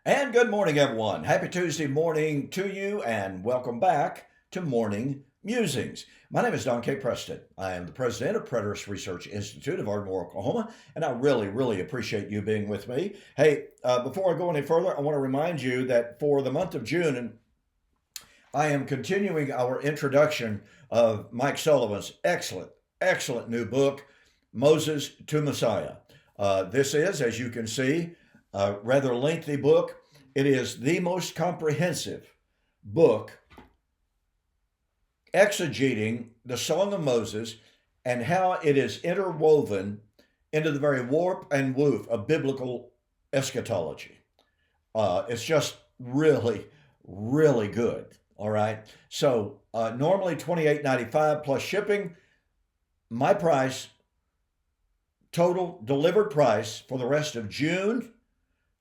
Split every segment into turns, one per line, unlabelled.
And good morning, everyone. Happy Tuesday morning to you, and welcome back to Morning Musings. My name is Don K. Preston. I am the president of Preterist Research Institute of Ardmore, Oklahoma, and I really appreciate you being with me. Hey, before I go any further, I want to remind you that for the month of June, and I am continuing our introduction of Mike Sullivan's excellent new book, Moses to Messiah. This is, as you can see, a rather lengthy book. It is the most comprehensive book exegeting the Song of Moses and how it is interwoven into the very warp and woof of biblical eschatology. It's just really good. All right. So normally $28.95 plus shipping. My price, total delivered price for the rest of June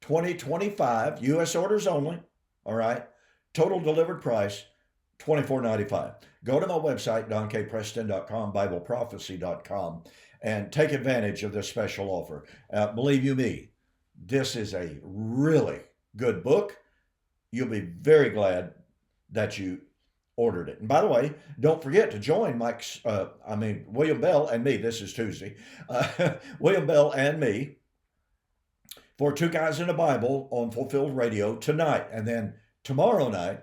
2025, U.S. orders only. All right. Total delivered price, $24.95. Go to my website, donkpreston.com, bibleprophecy.com, and take advantage of this special offer. Believe you me, this is a really good book. You'll be very glad that you ordered it. And by the way, don't forget to join William Bell and me. This is Tuesday. William Bell and me for Two Guys in a Bible on Fulfilled Radio tonight. And then tomorrow night,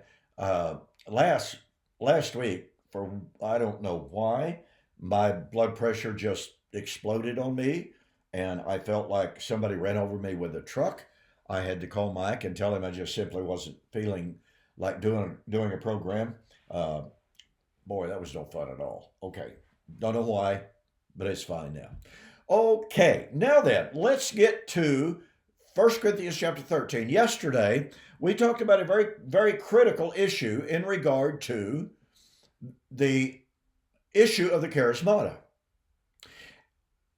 last week, for I don't know why, my blood pressure just exploded on me, and I felt like somebody ran over me with a truck. I had to call Mike and tell him I just simply wasn't feeling like doing a program. Uh, Boy, that was no fun at all. Okay, don't know why, but it's fine now. Okay, now then, let's get to 1 Corinthians chapter 13. Yesterday, we talked about a very critical issue in regard to the issue of the charismata.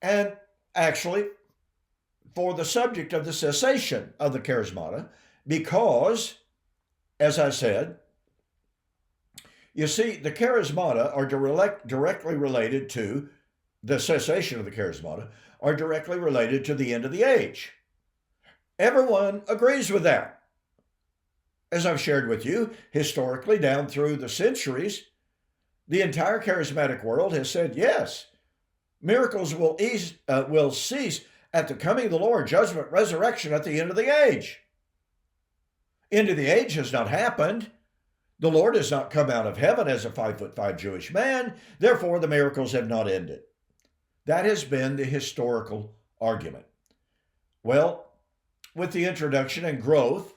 And actually, for the subject of the cessation of the charismata, because, as I said, you see, the charismata are directly related to the cessation of the charismata, are directly related to the end of the age. Everyone agrees with that. As I've shared with you, historically, down through the centuries, the entire charismatic world has said, yes, miracles will cease at the coming of the Lord, judgment, resurrection at the end of the age. End of the age has not happened. The Lord has not come out of heaven as a 5'5" Jewish man. Therefore, the miracles have not ended. That has been the historical argument. Well, with the introduction and growth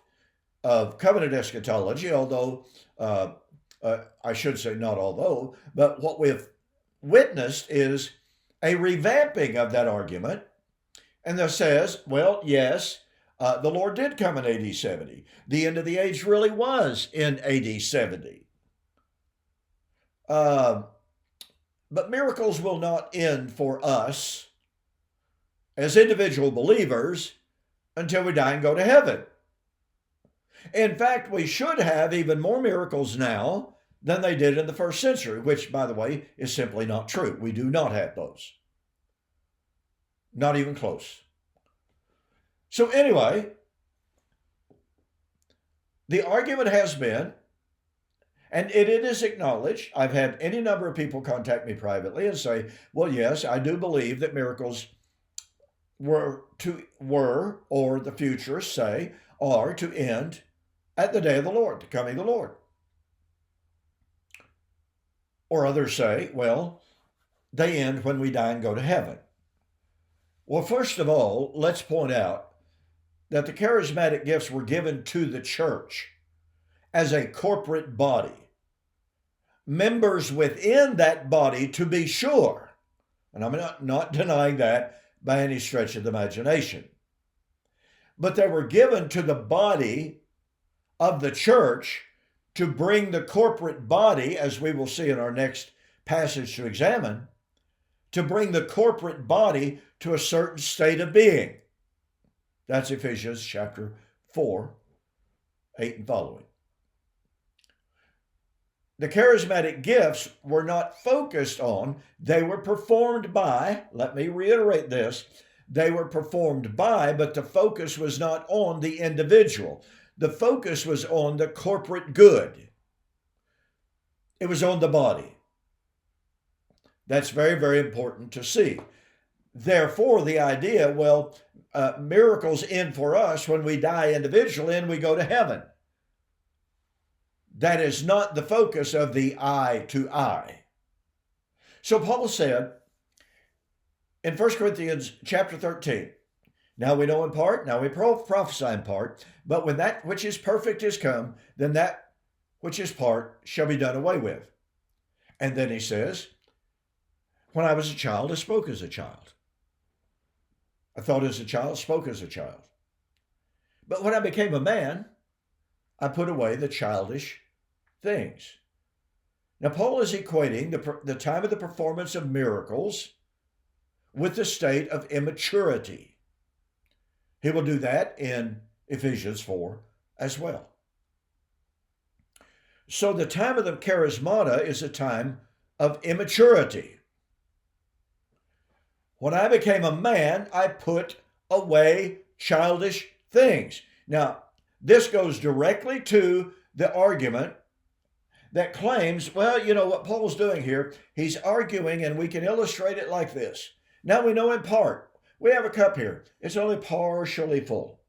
of covenant eschatology, although, I should say not although, but what we've witnessed is a revamping of that argument. And that says, well, yes, the Lord did come in AD 70. The end of the age really was in AD 70. But miracles will not end for us as individual believers until we die and go to heaven. In fact, we should have even more miracles now than they did in the first century, which, by the way, is simply not true. We do not have those. Not even close. So anyway, the argument has been, and it is acknowledged, I've had any number of people contact me privately and say, well, yes, I do believe that miracles were, or the futurists say, are to end at the day of the Lord, the coming of the Lord. Or others say, well, they end when we die and go to heaven. Well, first of all, let's point out that the charismatic gifts were given to the church as a corporate body. Members within that body, to be sure, and I'm not denying that by any stretch of the imagination, but they were given to the body of the church to bring the corporate body, as we will see in our next passage to examine, to bring the corporate body to a certain state of being. That's Ephesians chapter 4, 8 and following. The charismatic gifts were not focused on, they were performed by, let me reiterate this, they were performed by, but the focus was not on the individual. The focus was on the corporate good. It was on the body. That's very, very important to see. Therefore, the idea, miracles end for us when we die individually and we go to heaven. That is not the focus of the eye to eye. So Paul said in 1 Corinthians chapter 13, now we know in part, now we prophesy in part, but when that which is perfect is come, then that which is part shall be done away with. And then he says, when I was a child, I spoke as a child. I thought as a child, spoke as a child. But when I became a man, I put away the childish things. Now, Paul is equating the time of the performance of miracles with the state of immaturity. He will do that in Ephesians 4 as well. So the time of the charismata is a time of immaturity. When I became a man, I put away childish things. Now, this goes directly to the argument that claims, what Paul's doing here, he's arguing, and we can illustrate it like this. Now we know in part. We have a cup here. It's only partially full.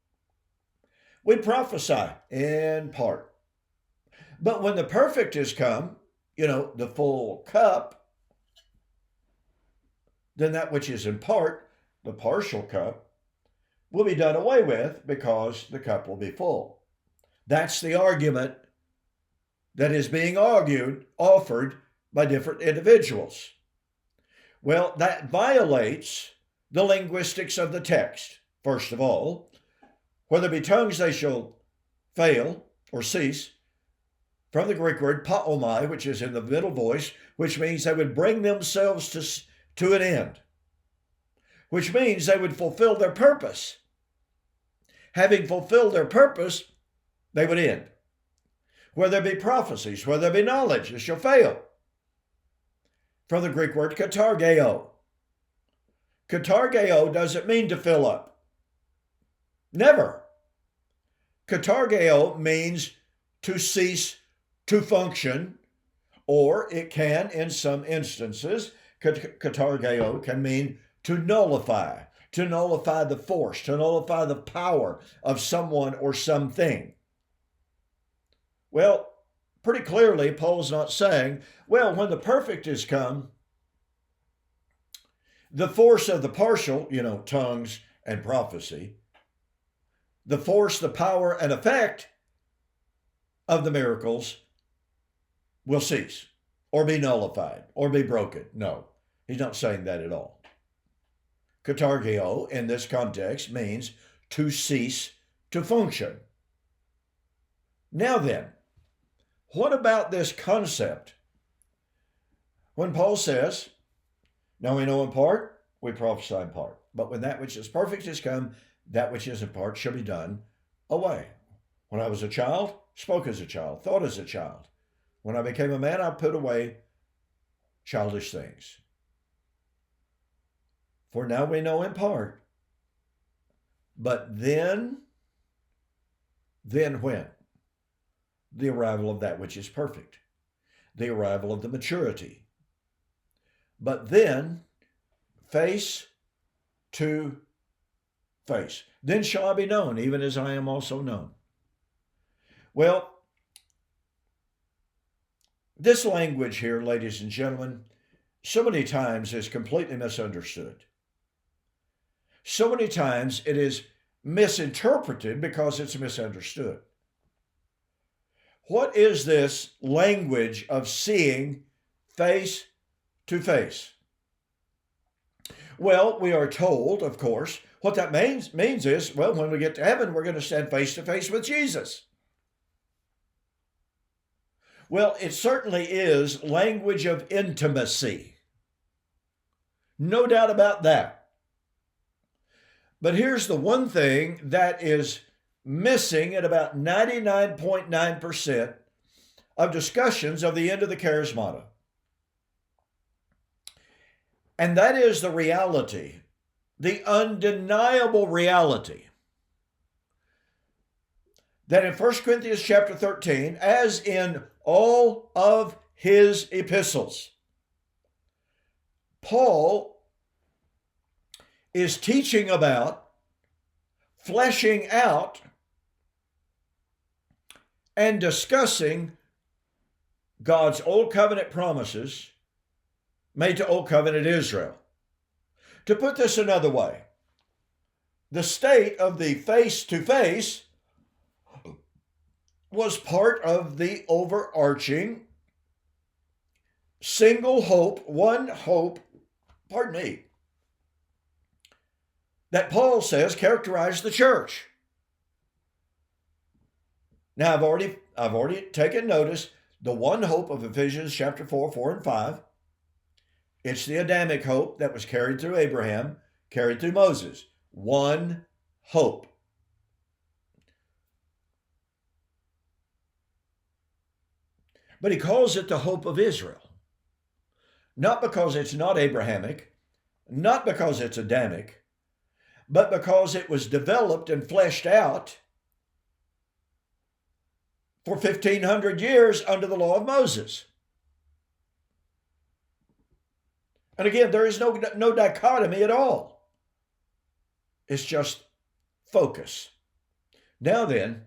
We prophesy in part. But when the perfect is come, the full cup, then that which is in part, the partial cup, will be done away with because the cup will be full. That's the argument that is being offered by different individuals. Well, that violates the linguistics of the text. First of all, whether be tongues, they shall fail or cease, from the Greek word paomai, which is in the middle voice, which means they would bring themselves to an end, which means they would fulfill their purpose. Having fulfilled their purpose, they would end. Whether there be prophecies, whether there be knowledge, it shall fail. From the Greek word katargeo. Katargeo doesn't mean to fill up. Never. Katargeo means to cease to function, or it can, in some instances, katargeo can mean to nullify the force, to nullify the power of someone or something. Well, pretty clearly, Paul's not saying, when the perfect is come, the force of the partial, tongues and prophecy, the force, the power, and effect of the miracles will cease or be nullified or be broken. No, he's not saying that at all. Katargeo in this context means to cease to function. Now then, what about this concept? When Paul says, now we know in part, we prophesy in part, but when that which is perfect is come, that which is in part shall be done away. When I was a child, spoke as a child, thought as a child. When I became a man, I put away childish things. For now we know in part. But then when? The arrival of that which is perfect. The arrival of the maturity. But then, face to face. Then shall I be known, even as I am also known. Well, this language here, ladies and gentlemen, so many times is completely misunderstood. So many times it is misinterpreted because it's misunderstood. What is this language of seeing face to face? Well, we are told, of course, what that means is, when we get to heaven, we're going to stand face to face with Jesus. Well, it certainly is language of intimacy. No doubt about that. But here's the one thing that is missing at about 99.9% of discussions of the end of the charismata. And that is the reality the undeniable reality that in 1 Corinthians chapter 13, as in all of his epistles, Paul is teaching about fleshing out and discussing God's Old Covenant promises made to Old Covenant Israel. To put this another way, the state of the face-to-face was part of the overarching single hope, one hope, that Paul says characterized the church. Now, I've already taken notice, the one hope of Ephesians chapter 4, 4 and 5. It's the Adamic hope that was carried through Abraham, carried through Moses. One hope. But he calls it the hope of Israel. Not because it's not Abrahamic, not because it's Adamic, but because it was developed and fleshed out for 1,500 years under the law of Moses. And again, there is no dichotomy at all. It's just focus. Now then,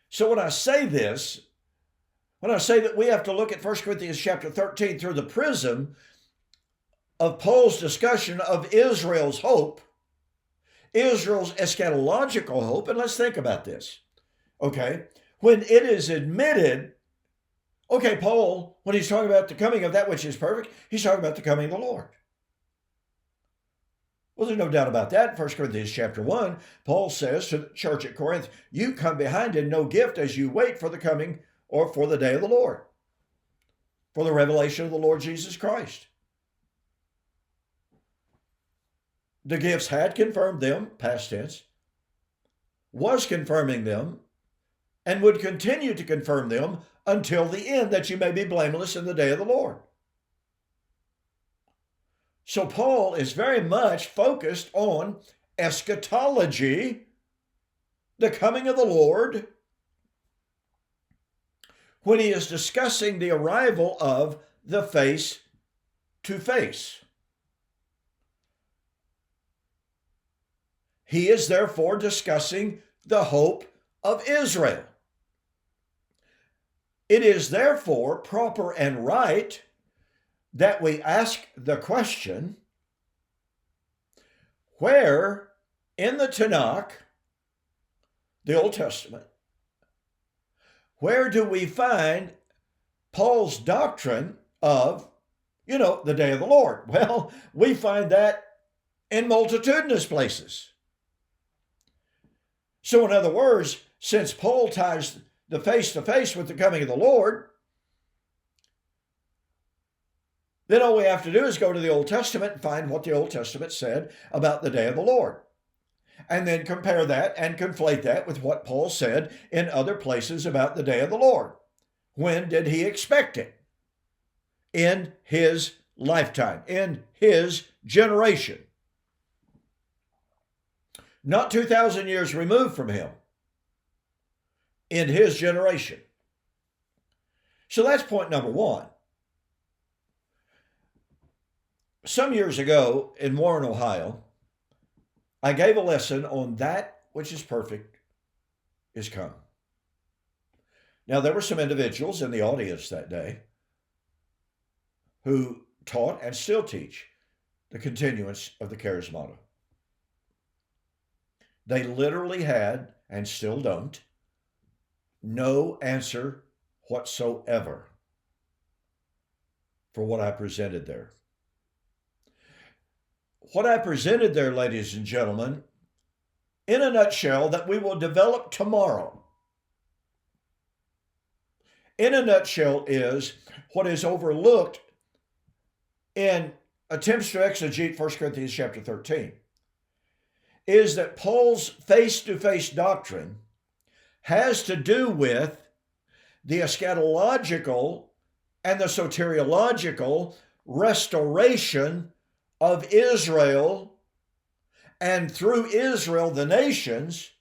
so when I say this, when I say that we have to look at 1 Corinthians chapter 13 through the prism of Paul's discussion of Israel's hope, Israel's eschatological hope, and let's think about this. Okay, when it is admitted, okay, Paul, when he's talking about the coming of that which is perfect, he's talking about the coming of the Lord. Well, there's no doubt about that. In 1 Corinthians chapter 1, Paul says to the church at Corinth, you come behind in no gift as you wait for the coming or for the day of the Lord, for the revelation of the Lord Jesus Christ. The gifts had confirmed them, past tense, was confirming them, and would continue to confirm them until the end, that you may be blameless in the day of the Lord. So Paul is very much focused on eschatology, the coming of the Lord, when he is discussing the arrival of the face-to-face. He is therefore discussing the hope of Israel. It is therefore proper and right that we ask the question, where in the Tanakh, the Old Testament, where do we find Paul's doctrine of, the day of the Lord? Well, we find that in multitudinous places. So in other words, since Paul ties the face-to-face with the coming of the Lord, then all we have to do is go to the Old Testament and find what the Old Testament said about the day of the Lord. And then compare that and conflate that with what Paul said in other places about the day of the Lord. When did he expect it? In his lifetime, in his generation. Not 2,000 years removed from him. In his generation. So that's point number one. Some years ago in Warren, Ohio, I gave a lesson on that which is perfect is come. Now, there were some individuals in the audience that day who taught and still teach the continuance of the charismata. They literally had, and still don't, no answer whatsoever for what I presented there. What I presented there, ladies and gentlemen, in a nutshell, that we will develop tomorrow, in a nutshell, is what is overlooked in attempts to exegete 1 Corinthians chapter 13, is that Paul's face-to-face doctrine has to do with the eschatological and the soteriological restoration of Israel, and through Israel, the nations,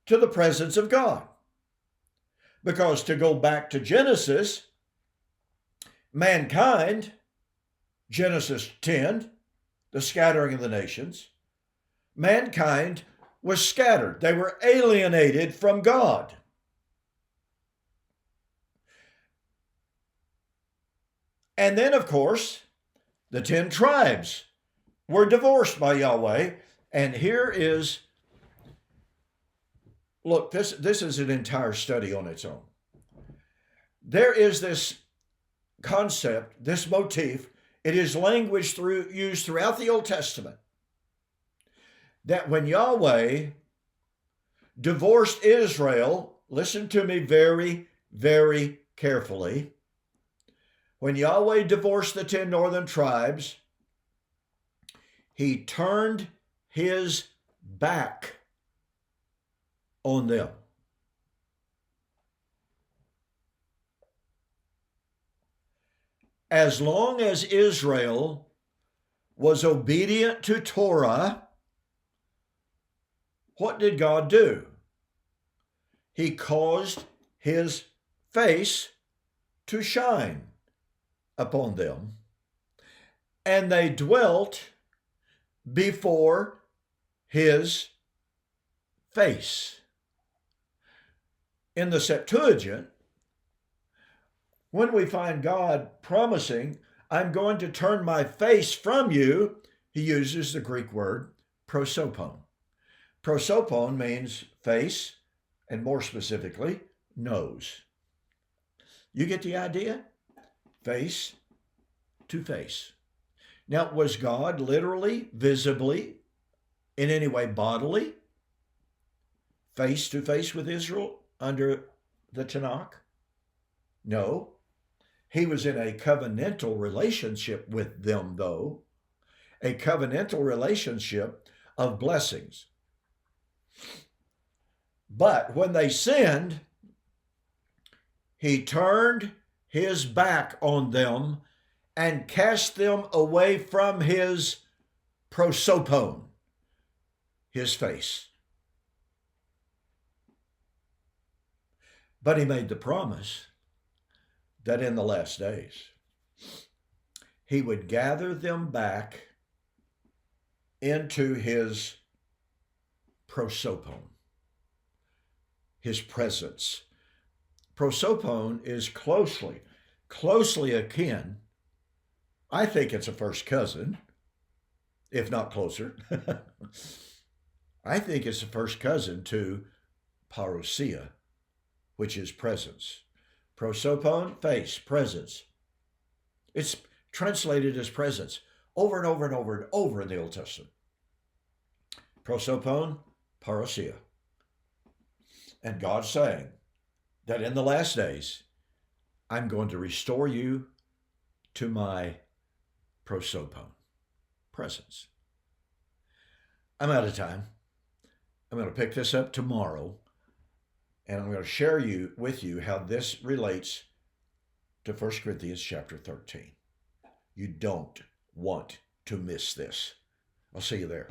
to the presence of God. Because to go back to Genesis, mankind, Genesis 10, the scattering of the nations, mankind was scattered. They were alienated from God. And then, of course, the 10 tribes were divorced by Yahweh. And here is, look, this is an entire study on its own. There is this concept, this motif, it is language used throughout the Old Testament, that when Yahweh divorced Israel, listen to me very, very carefully. When Yahweh divorced the 10 northern tribes, he turned his back on them. As long as Israel was obedient to Torah, what did God do? He caused his face to shine upon them, and they dwelt before his face. In the Septuagint, when we find God promising, I'm going to turn my face from you, he uses the Greek word prosopon. Prosopon means face, and more specifically, nose. You get the idea? Face to face. Now, was God literally, visibly, in any way bodily, face to face with Israel under the Tanakh? No. He was in a covenantal relationship with them, though, a covenantal relationship of blessings. But when they sinned, he turned his back on them and cast them away from his prosopon, his face. But he made the promise that in the last days, he would gather them back into his prosopon, his presence. Prosopon is closely akin. I think it's a first cousin, if not closer. I think it's a first cousin to parousia, which is presence. Prosopon, face, presence. It's translated as presence over and over and over and over in the Old Testament. Prosopon, parousia. And God's saying that in the last days, I'm going to restore you to my prosopon, presence. I'm out of time. I'm going to pick this up tomorrow, and I'm going to share with you how this relates to 1 Corinthians chapter 13. You don't want to miss this. I'll see you there.